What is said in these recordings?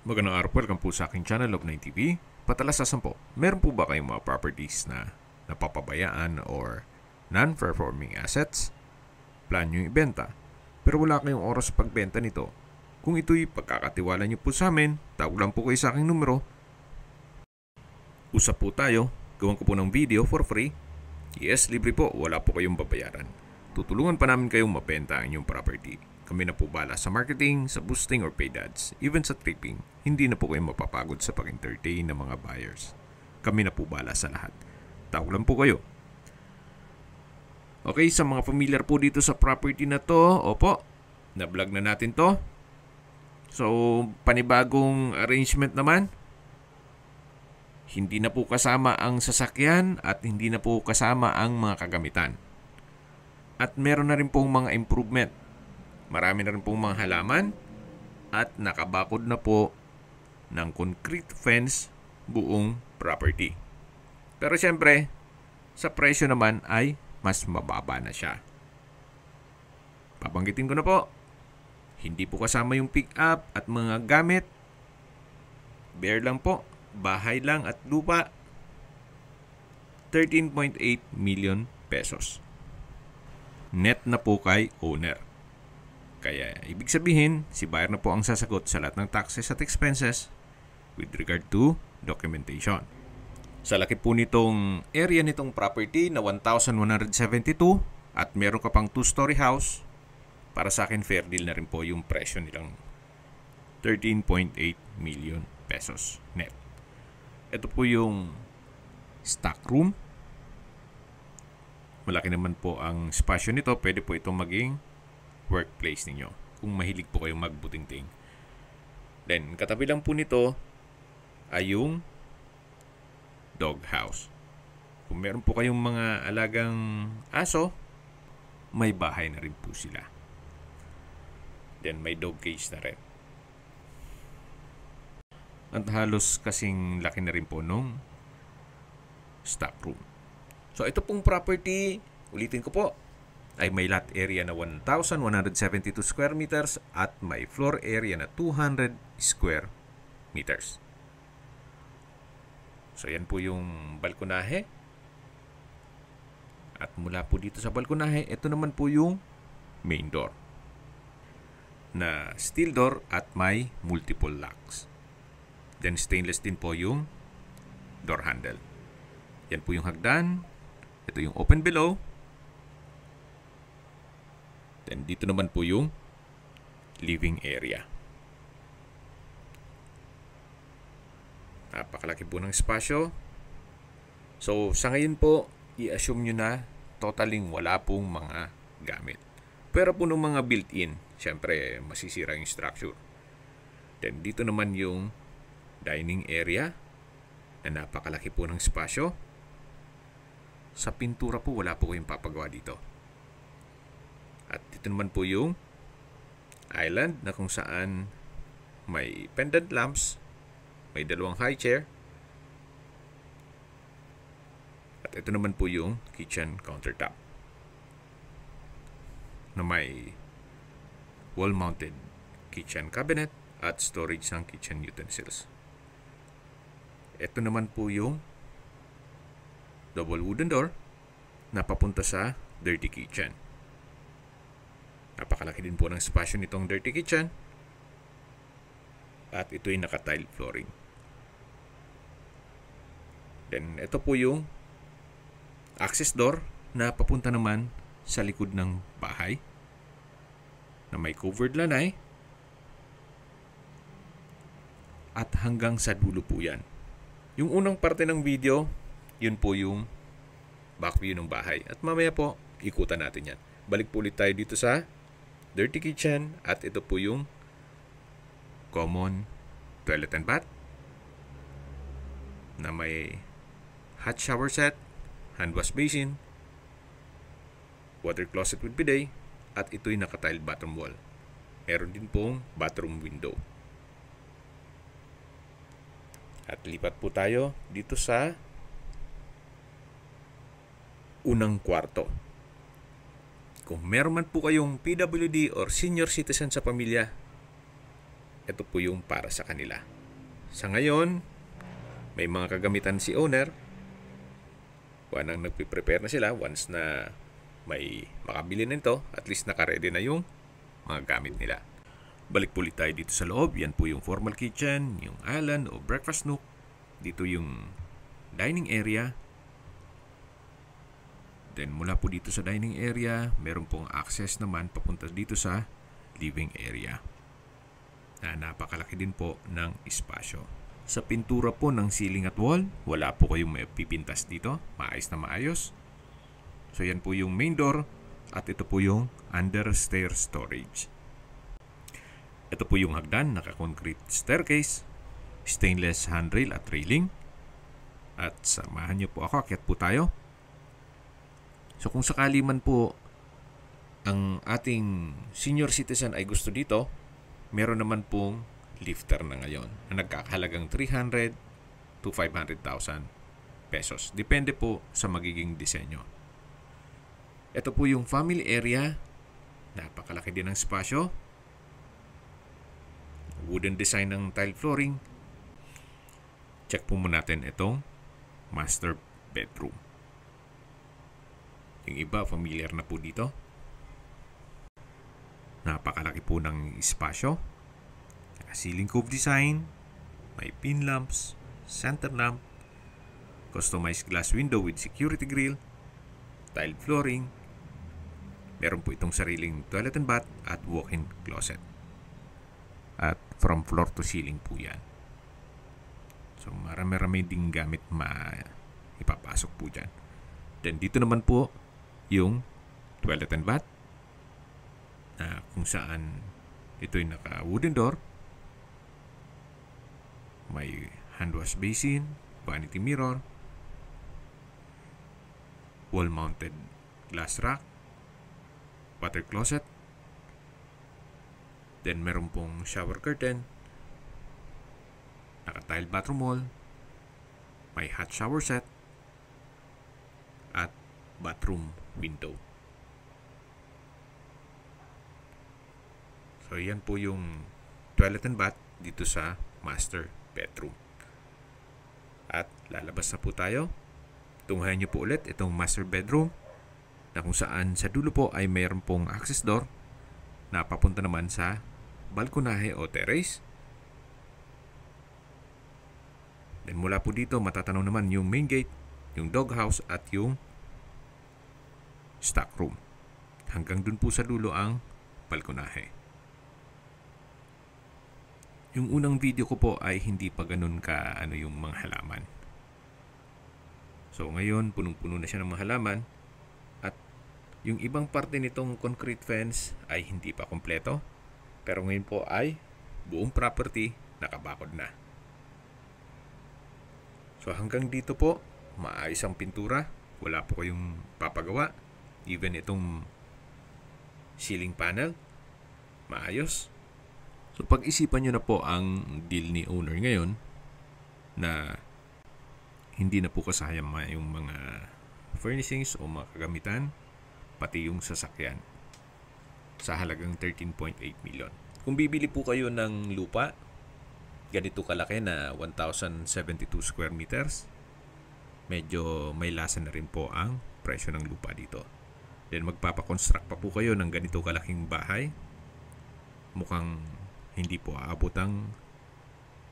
Magandang araw po, welcome po sa aking channel, Love9 TV. Patalasasan po, meron po ba kayong mga properties na napapabayaan or non-performing assets? Plan nyo ibenta, pero wala kayong oras sa pagbenta nito. Kung ito'y pagkakatiwala nyo po sa amin, tawag lang po kayo sa aking numero. Usap po tayo, gawin ko po ng video for free. Yes, libre po, wala po kayong babayaran. Tutulungan pa namin kayong mabenta ang inyong property. Kami na po bala sa marketing, sa boosting or paid ads, even sa tripping. Hindi na po kayo mapapagod sa pag-entertain ng mga buyers. Kami na po bala sa lahat. Tawag lang po kayo. Okay, sa mga familiar po dito sa property na to, opo, na-vlog na natin to. So, panibagong arrangement naman. Hindi na po kasama ang sasakyan at hindi na po kasama ang mga kagamitan. At meron na rin pong mga improvement. Marami na rin pong mga halaman at nakabakod na po ng concrete fence buong property. Pero syempre, sa presyo naman ay mas mababa na siya. Papanggitin ko na po, hindi po kasama yung pick-up at mga gamit. Bare lang po, bahay lang at lupa. 13.8 million pesos. Net na po kay owner. Kaya ibig sabihin, si buyer na po ang sasagot sa lahat ng taxes at expenses with regard to documentation. Sa laki po nitong area nitong property na 1,172 at meron ka pang 2-story house, para sa akin fair deal na rin po yung presyo nilang 13.8 million pesos net. Ito po yung stock room. Malaki naman po ang spasyo nito. Pwede po itong maging workplace ninyo kung mahilig po kayong magbutingting. Then, katabi lang po nito ay yung dog house. Kung meron po kayong mga alagang aso, may bahay na rin po sila. Then, may dog cage na rin. At halos kasing laki na rin po nung stock room. So, ito pong property, ulitin ko po, ay may lot area na 1,172 square meters at may floor area na 200 square meters. So, yan po yung balkonahe. At mula po dito sa balkonahe, ito naman po yung main door na steel door at may multiple locks. Then, stainless din po yung door handle. Yan po yung hagdan. Ito yung open below. Then, dito naman po yung living area. Napakalaki po ng espasyo. So, sa ngayon po, i-assume nyo na totaling wala pong mga gamit. Pero po ng mga built-in, syempre, masisira yung structure. Then, dito naman yung dining area na napakalaki po ng espasyo. Sa pintura po, wala po kayong papagawa dito. At dito naman po yung island na kung saan may pendant lamps, may dalawang high chair. At ito naman po yung kitchen countertop na may wall-mounted kitchen cabinet at storage ng kitchen utensils. Ito naman po yung double wooden door na papunta sa dirty kitchen. Napakalaki din po ng spasyo nitong dirty kitchen. At ito'y naka-tile flooring. Then, ito po yung access door na papunta naman sa likod ng bahay na may covered lanay. At hanggang sa dulo po yan. Yung unang parte ng video, yun po yung back view ng bahay. At mamaya po, ikutan natin yan. Balik po ulit tayo dito sa dirty kitchen at ito po yung common toilet and bath na may hot shower set, hand wash basin, water closet with bidet, at ito'y naka-tiled bathroom wall. Meron din pong bathroom window. At lipat po tayo dito sa unang kwarto. Kung meron man po kayong PWD or senior citizen sa pamilya, ito po yung para sa kanila. Sa ngayon, may mga kagamitan si owner. Nang nagpiprepare na sila once na may makabili nito, at least naka-ready na yung mga gamit nila. Balik po ulit tayo dito sa loob. Yan po yung formal kitchen, yung island o breakfast nook. Dito yung dining area. Then mula po dito sa dining area, meron pong access naman papunta dito sa living area. Napakalaki din po ng espasyo. Sa pintura po ng ceiling at wall, wala po kayong may pipintas dito. Maayos na maayos. So yan po yung main door at ito po yung under stair storage. Ito po yung hagdan, naka-concrete staircase, stainless handrail at railing. At samahan niyo po ako, akyat po tayo. So kung sakali man po ang ating senior citizen ay gusto dito, meron naman pong lifter na ngayon na nagkakahalagang 300 to 500,000 pesos. Depende po sa magiging disenyo. Ito po yung family area. Napakalaki din ng espasyo. Wooden design ng tile flooring. Check po muna natin itong master bedroom. Yung iba, familiar na po dito. Napakalaki po ng espasyo. Ceiling cove design. May pin lamps, center lamp, customized glass window with security grill, tile flooring. Meron po itong sariling toilet and bath at walk-in closet. At from floor to ceiling po yan. So marami-rami ding gamit ipapasok po dyan. Then dito naman po yung toilet and bath, kung saan ito'y naka wooden door. May hand wash basin, vanity mirror, wall mounted glass rack, water closet. Then meron pong shower curtain, naka-tile bathroom wall, may hot shower set, at bathroom window. So yan po yung toilet and bath dito sa master bedroom. At lalabas na po tayo. Tunghayan nyo po ulit itong master bedroom na kung saan sa dulo po ay mayroon pong access door na papunta naman sa balkonahe o terrace. Then mula po dito matatanaw naman yung main gate, yung doghouse at yung stock room. Hanggang dun po sa dulo ang balkonahe. Yung unang video ko po ay hindi pa ganun ka yung mga halaman. So ngayon punong-puno na siya ng mga halaman at yung ibang parte nitong concrete fence ay hindi pa kompleto. Pero ngayon po ay buong property nakabakod na. So hanggang dito po maayos ang pintura. Wala po kayong papagawa. Even itong ceiling panel maayos. So pag-isipan nyo na po ang deal ni owner ngayon na hindi na po kasayang yung mga furnishings o mga kagamitan pati yung sasakyan sa halagang 13.8 million. Kung bibili po kayo ng lupa ganito kalaki na 1,072 square meters, medyo may lasa na rin po ang presyo ng lupa dito. Then magpapakonstruct pa po kayo ng ganito kalaking bahay, mukhang hindi po aabot ang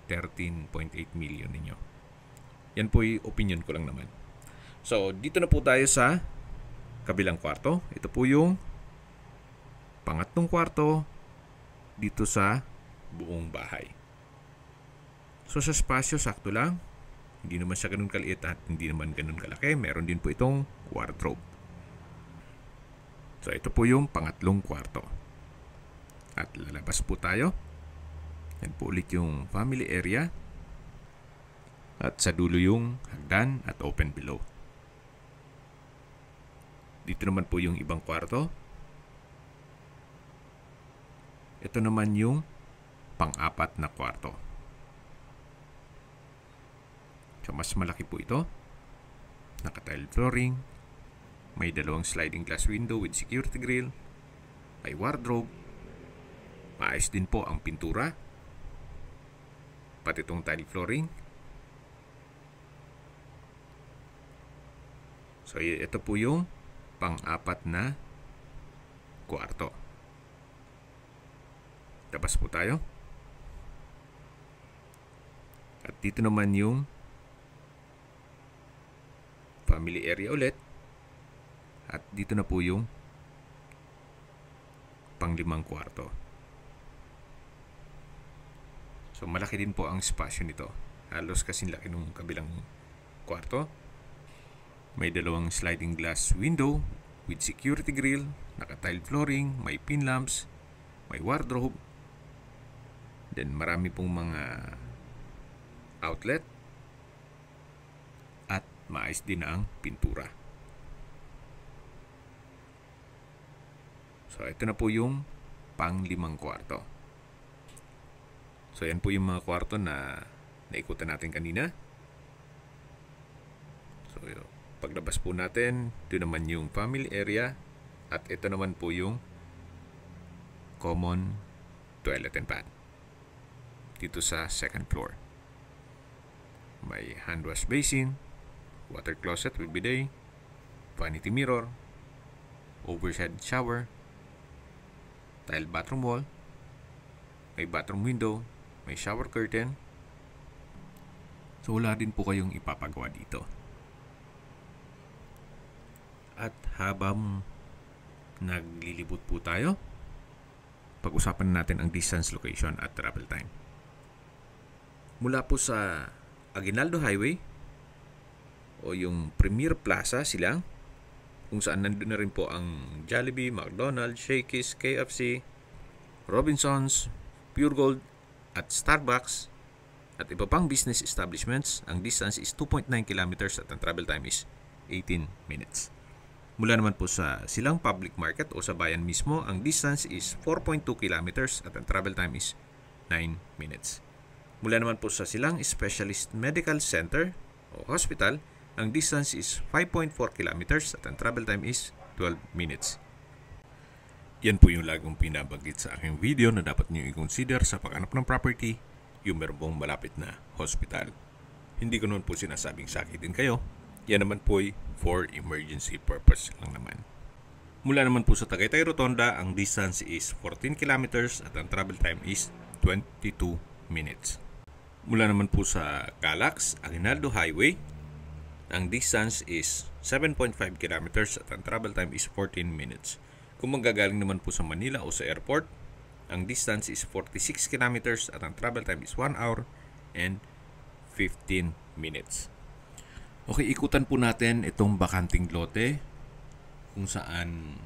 13.8 million ninyo. Yan po yung opinion ko lang naman. So, dito na po tayo sa kabilang kwarto. Ito po yung pangatlong kwarto dito sa buong bahay. So, sa spasyo, sakto lang. Hindi naman siya ganun kaliit at hindi naman ganun kalaki. Meron din po itong wardrobe. So, ito po yung pangatlong kwarto. At lalabas po tayo. Yan po ulit yung family area. At sa dulo yung hagdan at open below. Dito naman po yung ibang kwarto. Ito naman yung pang-apat na kwarto. So mas malaki po ito. Naka-tile flooring. May dalawang sliding glass window with security grill. May wardrobe. Maayos din po ang pintura. pati itong tile flooring. So ito po yung pang-apat na kwarto. Labas po tayo. At dito naman yung family area ulit. At dito na po yung pang-limang kwarto. So malaki din po ang spasyo nito. Halos kasing laki nung kabilang kwarto. May dalawang sliding glass window with security grill, naka-tile flooring, may pin lamps, may wardrobe. Then marami pong mga outlet at maayos din ang pintura. So ito na po yung pang-limang kwarto. So yan po yung mga kwarto na naikutan natin kanina. So paglabas po natin, ito naman yung family area at ito naman po yung common toilet and bath dito sa second floor. May hand wash basin, water closet with bidet, vanity mirror, overhead shower, tile bathroom wall, may bathroom window, may shower curtain. So wala din po kayong ipapagawa dito. At habang naglilibot po tayo, pag-usapan natin ang distance, location at travel time. Mula po sa Aguinaldo Highway o yung Premier Plaza Silang, kung saan nandun na rin po ang Jollibee, McDonald's, Shakey's, KFC, Robinsons, Pure Gold at Starbucks at iba pang business establishments, ang distance is 2.9 kilometers at ang travel time is 18 minutes. Mula naman po sa Silang Public Market o sa bayan mismo, ang distance is 4.2 kilometers at ang travel time is 9 minutes. Mula naman po sa Silang Specialist Medical Center o Hospital, ang distance is 5.4 kilometers at ang travel time is 12 minutes. Yan po yung lagong pinabanggit sa aking video na dapat niyo i-consider sa paghanap ng property, yung meron pong malapit na hospital. Hindi ko naman po sinasabing sakitin kayo. Yan naman po ay for emergency purpose lang naman. Mula naman po sa Tagaytay Rotonda, ang distance is 14 kilometers at ang travel time is 22 minutes. Mula naman po sa Calax, Aguinaldo Highway, ang distance is 7.5 kilometers at ang travel time is 14 minutes. Kung manggagaling naman po sa Manila o sa airport, ang distance is 46 kilometers at ang travel time is 1 hour and 15 minutes. Okay, ikutan po natin itong bakanting lote kung saan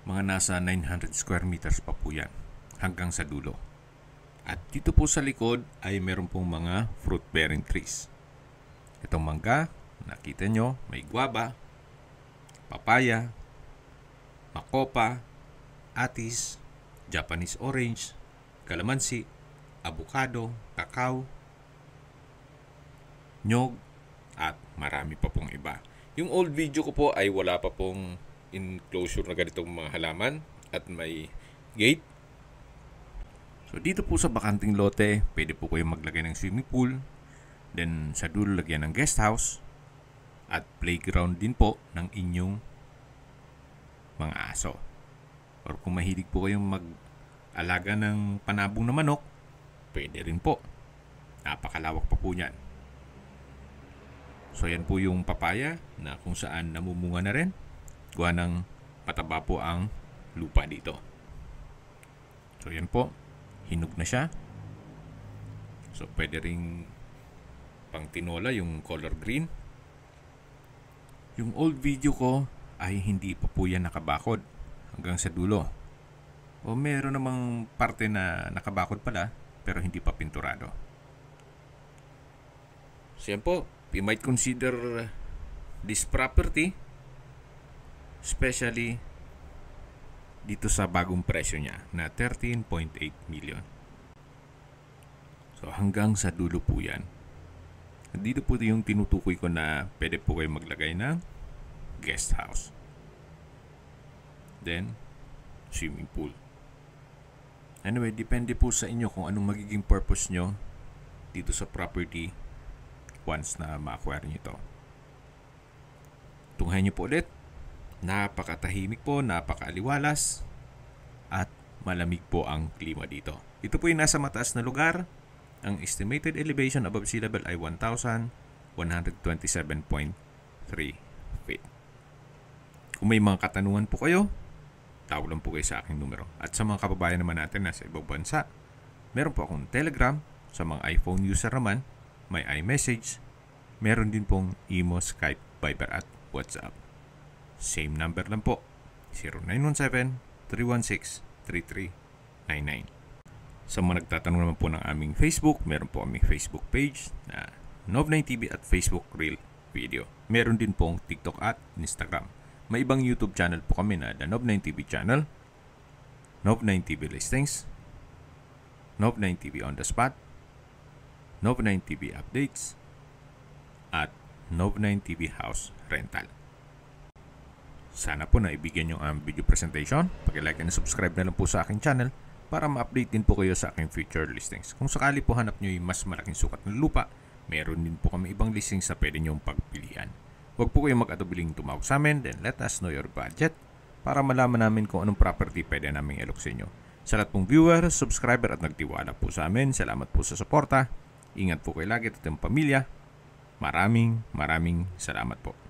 mga nasa 900 square meters pa po yan hanggang sa dulo. At dito po sa likod ay meron pong mga fruit-bearing trees. Itong mangga, nakita nyo, may guava, papaya, makopa, atis, Japanese orange, kalamansi, avocado, kakao, nyog, at marami pa pong iba. Yung old video ko po ay wala pa pong enclosure na ganitong mga halaman at may gate. So dito po sa bakanting lote, pwede po kayong maglagay ng swimming pool. Then sa dulo lagyan ng guest house at playground din po ng inyong mga aso. Or kung mahilig po kayong mag-alaga ng panabong na manok, pwede rin po. Napakalawak pa po niyan. So yan po yung papaya na kung saan namumunga na rin. Gawa ng pataba po ang lupa dito. So yan po, hinog na siya. So pwede ring pang tinola yung color green. Yung old video ko ay hindi pa po yan nakabakod hanggang sa dulo. O meron namang parte na nakabakod pala pero hindi pa pinturado. So yan po, we might consider this property, especially dito sa bagong presyo niya na 13.8 million. So hanggang sa dulo po yan. Dito po yung tinutukoy ko na pwede po kayo maglagay ng guest house. Then, swimming pool. Anyway, depende po sa inyo kung anong magiging purpose nyo dito sa property once na ma-acquire nyo ito. Tunghayan nyo po ulit. Napakatahimik po, napakaaliwalas, at malamig po ang klima dito. Ito po yung nasa mataas na lugar. Ang estimated elevation above sea level ay 1,127.3 feet. Kung may mga katanungan po kayo, tawag lang po kayo sa aking numero. At sa mga kababayan naman natin na sa ibang bansa, meron po akong Telegram. Sa mga iPhone user naman, may iMessage. Meron din pong Imo, Skype, Viber at WhatsApp. Same number lang po, 0917-316-3399. Sa mga nagtatanong naman po ng aming Facebook, meron po aming Facebook page na Nov9TV at Facebook Reel Video. Meron din pong TikTok at Instagram. May ibang YouTube channel po kami na The Nov9TV Channel, Nov9TV Listings, Nov9TV On The Spot, Nov9TV Updates, at Nov9TV House Rental. Sana po naibigyan yung video presentation. Pag-like and subscribe na lang po sa aking channel para ma-update din po kayo sa aking future listings. Kung sakali po hanap nyo yung mas malaking sukat ng lupa, meron din po kami ibang listings na pwede nyong pagpilian. Huwag po kayong mag-atubiling tumawag sa amin, then let us know your budget para malaman namin kung anong property pwede namin ilok sa inyo. Sa lahat pong viewer, subscriber at nagtiwala po sa amin, salamat po sa suporta. Ingat po kayo lagi at yung pamilya. Maraming salamat po.